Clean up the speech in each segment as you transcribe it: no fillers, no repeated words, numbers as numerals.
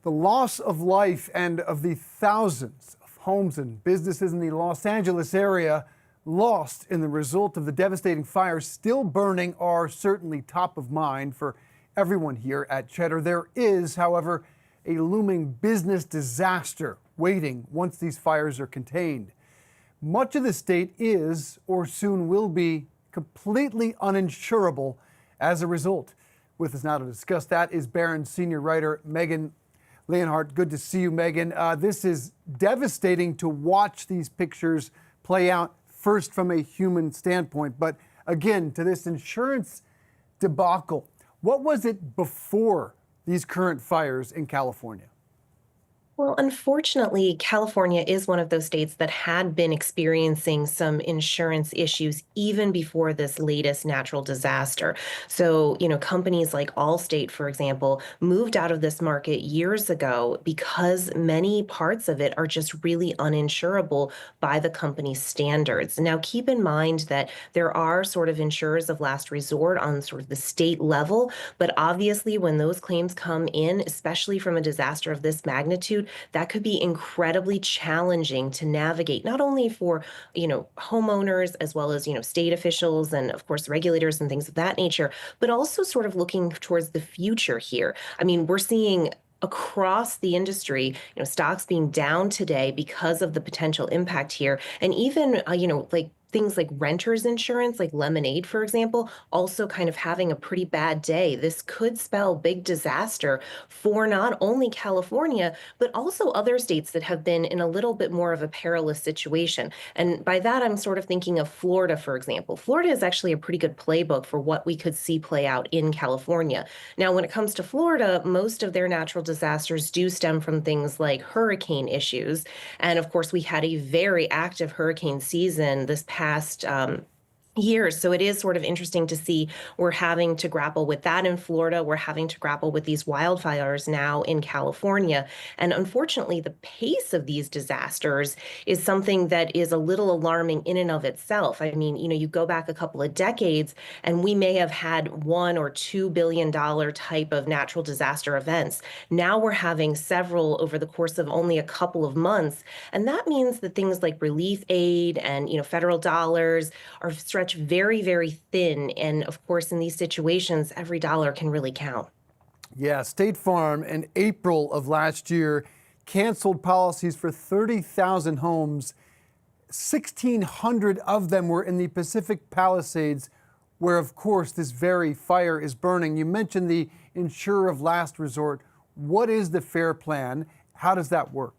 The loss of life and of the thousands of homes and businesses in the Los Angeles area lost in the result of the devastating fires still burning are certainly top of mind for everyone here at Cheddar. There is, however, a looming business disaster waiting once these fires are contained. Much of the state is, or soon will be, completely uninsurable as a result. With us now to discuss that is Barron's senior writer Megan Leonhardt. Good to see you, Megan. This is devastating to watch these pictures play out, first from a human standpoint, but again, to this insurance debacle. What was it before these current fires in California? Well, unfortunately, California is one of those states that had been experiencing some insurance issues even before this latest natural disaster. So, companies like Allstate, for example, moved out of this market years ago because many parts of it are just really uninsurable by the company's standards. Now, keep in mind that there are sort of insurers of last resort on sort of the state level, but obviously when those claims come in, especially from a disaster of this magnitude, that could be incredibly challenging to navigate, not only for, homeowners as well as, state officials and of course regulators and things of that nature, but also sort of looking towards the future here. I mean, we're seeing across the industry, stocks being down today because of the potential impact here. And even, like things like renters insurance, like Lemonade, for example, also kind of having a pretty bad day. This could spell big disaster for not only California, but also other states that have been in a little bit more of a perilous situation. And by that, I'm sort of thinking of Florida, for example. Florida is actually a pretty good playbook for what we could see play out in California. Now, when it comes to Florida, most of their natural disasters do stem from things like hurricane issues. And of course, we had a very active hurricane season this past years. So it is sort of interesting to see we're having to grapple with that in Florida. We're having to grapple with these wildfires now in California. And unfortunately, the pace of these disasters is something that is a little alarming in and of itself. I mean, you go back a couple of decades and we may have had $1 or $2 billion type of natural disaster events. Now we're having several over the course of only a couple of months. And that means that things like relief aid and, federal dollars are stretched very, very thin. And of course, in these situations, every dollar can really count. Yeah, State Farm in April of last year canceled policies for 30,000 homes. 1,600 of them were in the Pacific Palisades, where, of course, this very fire is burning. You mentioned the insurer of last resort. What is the FAIR plan? How does that work?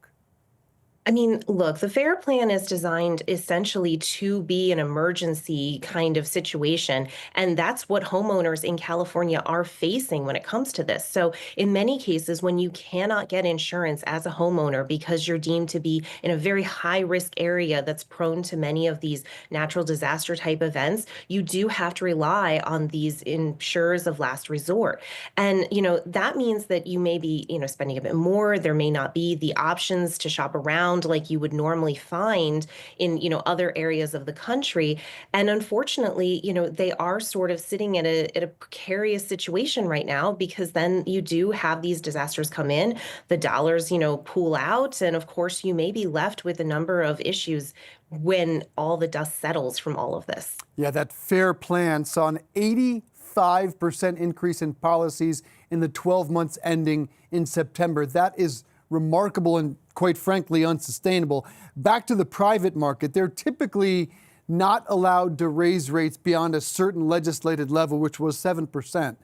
I mean, look, the FAIR plan is designed essentially to be an emergency kind of situation. And that's what homeowners in California are facing when it comes to this. So in many cases, when you cannot get insurance as a homeowner because you're deemed to be in a very high risk area that's prone to many of these natural disaster type events, you do have to rely on these insurers of last resort. And, that means that you may be, spending a bit more. There may not be the options to shop around like you would normally find in, other areas of the country. And unfortunately, they are sort of sitting at a precarious situation right now, because then you do have these disasters come in, the dollars, pool out. And of course, you may be left with a number of issues when all the dust settles from all of this. Yeah, that FAIR plan saw an 85% increase in policies in the 12 months ending in September. That is remarkable and, quite frankly, unsustainable. Back to the private market, they're typically not allowed to raise rates beyond a certain legislated level, which was 7%.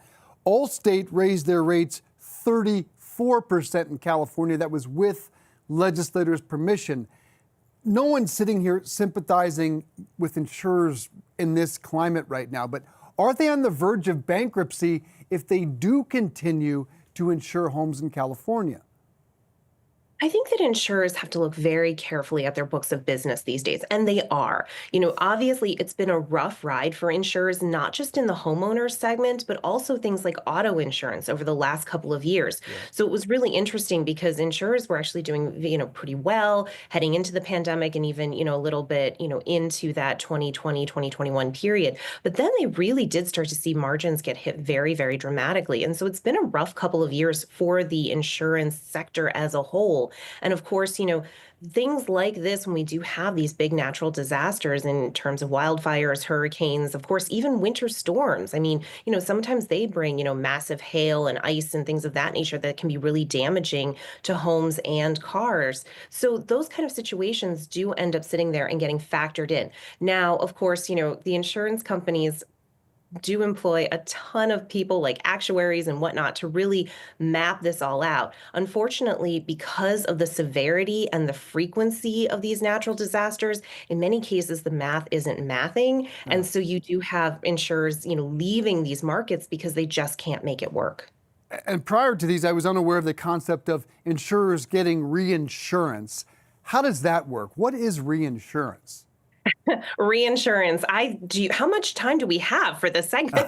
Allstate raised their rates 34% in California. That was with legislators' permission. No one's sitting here sympathizing with insurers in this climate right now, but are they on the verge of bankruptcy if they do continue to insure homes in California? I think that insurers have to look very carefully at their books of business these days, and they are. Obviously, it's been a rough ride for insurers, not just in the homeowners segment, but also things like auto insurance over the last couple of years. Yeah. So it was really interesting because insurers were actually doing, pretty well heading into the pandemic and even, a little bit, into that 2020, 2021 period. But then they really did start to see margins get hit very, very dramatically. And so it's been a rough couple of years for the insurance sector as a whole. And of course, things like this, when we do have these big natural disasters in terms of wildfires, hurricanes, of course, even winter storms. I mean, sometimes they bring, massive hail and ice and things of that nature that can be really damaging to homes and cars. So those kind of situations do end up sitting there and getting factored in. Now, of course, the insurance companies do employ a ton of people like actuaries and whatnot to really map this all out. Unfortunately, because of the severity and the frequency of these natural disasters, in many cases the math isn't mathing. And Yeah. so you do have insurers, leaving these markets because they just can't make it work. And prior to these, I was unaware of the concept of insurers getting reinsurance. How does that work? What is reinsurance? Reinsurance. How much time do we have for this segment?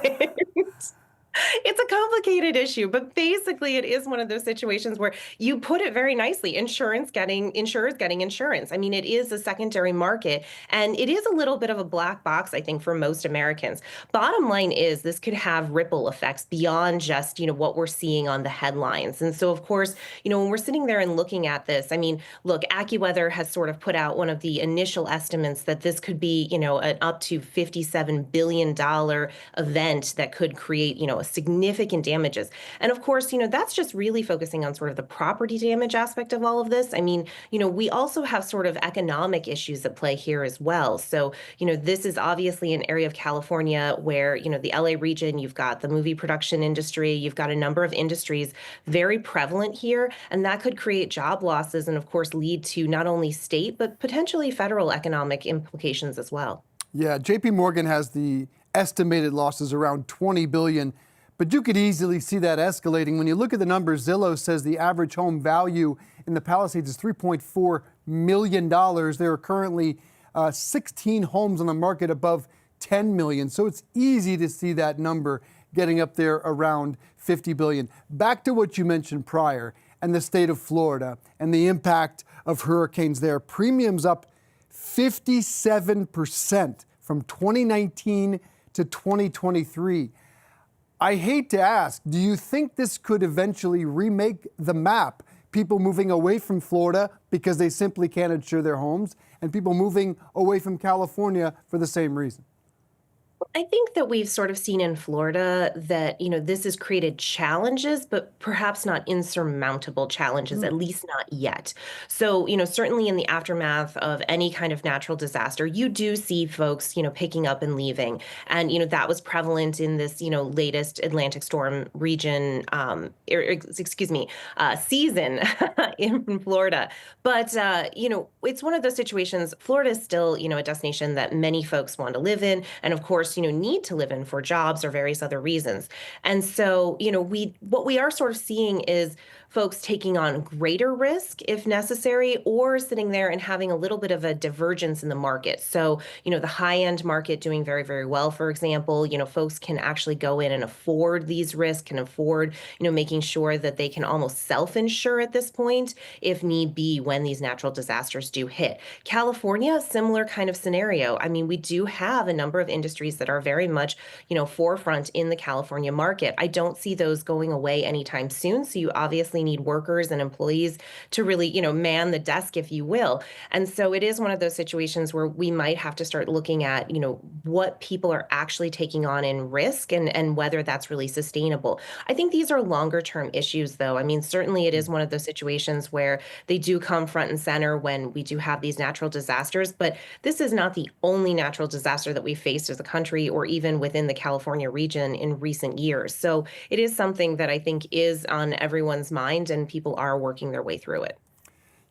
It's a complicated issue, but basically it is one of those situations where you put it very nicely, insurers getting insurance. I mean, it is a secondary market and it is a little bit of a black box, I think, for most Americans. Bottom line is this could have ripple effects beyond just, what we're seeing on the headlines. And so of course, when we're sitting there and looking at this, I mean, look, AccuWeather has sort of put out one of the initial estimates that this could be, an up to $57 billion event that could create, significant damages. And of course, that's just really focusing on sort of the property damage aspect of all of this. I mean, we also have sort of economic issues at play here as well. So, this is obviously an area of California where, the LA region, you've got the movie production industry, you've got a number of industries very prevalent here, and that could create job losses and, of course, lead to not only state, but potentially federal economic implications as well. Yeah, JP Morgan has the estimated losses around 20 billion, but you could easily see that escalating. When you look at the numbers, Zillow says the average home value in the Palisades is $3.4 million. There are currently 16 homes on the market above 10 million. So it's easy to see that number getting up there around 50 billion. Back to what you mentioned prior and the state of Florida and the impact of hurricanes there. Premiums up 57% from 2019 to 2023. I hate to ask, do you think this could eventually remake the map? People moving away from Florida because they simply can't insure their homes, and people moving away from California for the same reason? I think that we've sort of seen in Florida that, this has created challenges, but perhaps not insurmountable challenges, at least not yet. So, certainly in the aftermath of any kind of natural disaster, you do see folks, picking up and leaving. And, that was prevalent in this, latest Atlantic storm region, season in Florida. But, it's one of those situations. Florida is still, a destination that many folks want to live in. And of course, need to live in for jobs or various other reasons. And so, what we are sort of seeing is folks taking on greater risk if necessary, or sitting there and having a little bit of a divergence in the market. So, the high end market doing very, very well, for example, folks can actually go in and afford these risks, can afford, making sure that they can almost self-insure at this point if need be when these natural disasters do hit. California, similar kind of scenario. I mean, we do have a number of industries that are very much, forefront in the California market. I don't see those going away anytime soon. So you obviously need workers and employees to really, man the desk, if you will. And so it is one of those situations where we might have to start looking at, what people are actually taking on in risk and whether that's really sustainable. I think these are longer term issues, though. I mean, certainly it is one of those situations where they do come front and center when we do have these natural disasters. But this is not the only natural disaster that we faced as a country or even within the California region in recent years. So it is something that I think is on everyone's mind and people are working their way through it.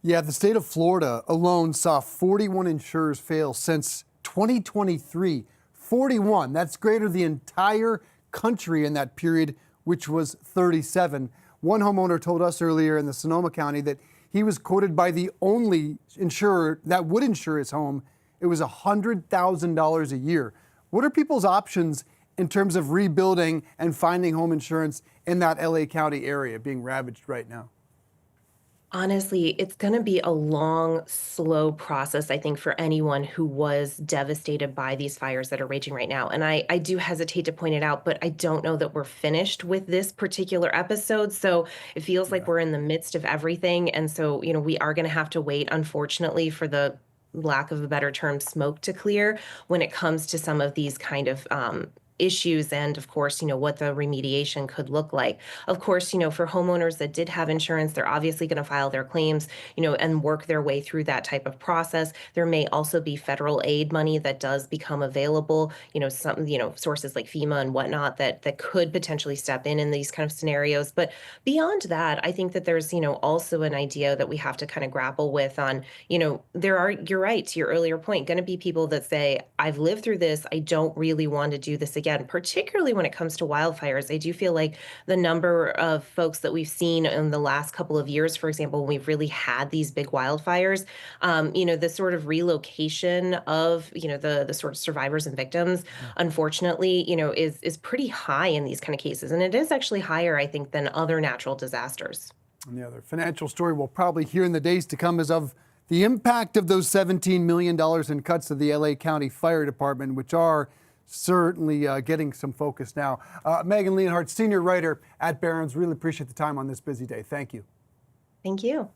Yeah, the state of Florida alone saw 41 insurers fail since 2023. 41. That's greater than the entire country in that period, which was 37. One homeowner told us earlier in the Sonoma County that he he was quoted by the only insurer that would insure his home. It was $100,000 a year. What are people's options in terms of rebuilding and finding home insurance in that LA County area being ravaged right now? Honestly, it's going to be a long, slow process, I think, for anyone who was devastated by these fires that are raging right now. And I do hesitate to point it out, but I don't know that we're finished with this particular episode. So it feels like Yeah. we're in the midst of everything. And so, we are going to have to wait, unfortunately, for the lack of a better term, smoke to clear when it comes to some of these kind of issues and of course what the remediation could look like. Of course, for homeowners that did have insurance, they're obviously going to file their claims, and work their way through that type of process. There may also be federal aid money that does become available, some sources like FEMA and whatnot that could potentially step in these kind of scenarios. But beyond that, I think that there's also an idea that we have to kind of grapple with on, there are, you're right, to your earlier point, going to be people that say, I've lived through this, I don't really want to do this again, particularly when it comes to wildfires. I do feel like the number of folks that we've seen in the last couple of years, for example, when we've really had these big wildfires, the sort of relocation of, the sort of survivors and victims, unfortunately, is pretty high in these kind of cases. And it is actually higher, I think, than other natural disasters. And the other financial story we'll probably hear in the days to come is of the impact of those $17 million in cuts to the LA County Fire Department, which are certainly getting some focus now. Megan Leonhardt, senior writer at Barron's, really appreciate the time on this busy day. Thank you. Thank you.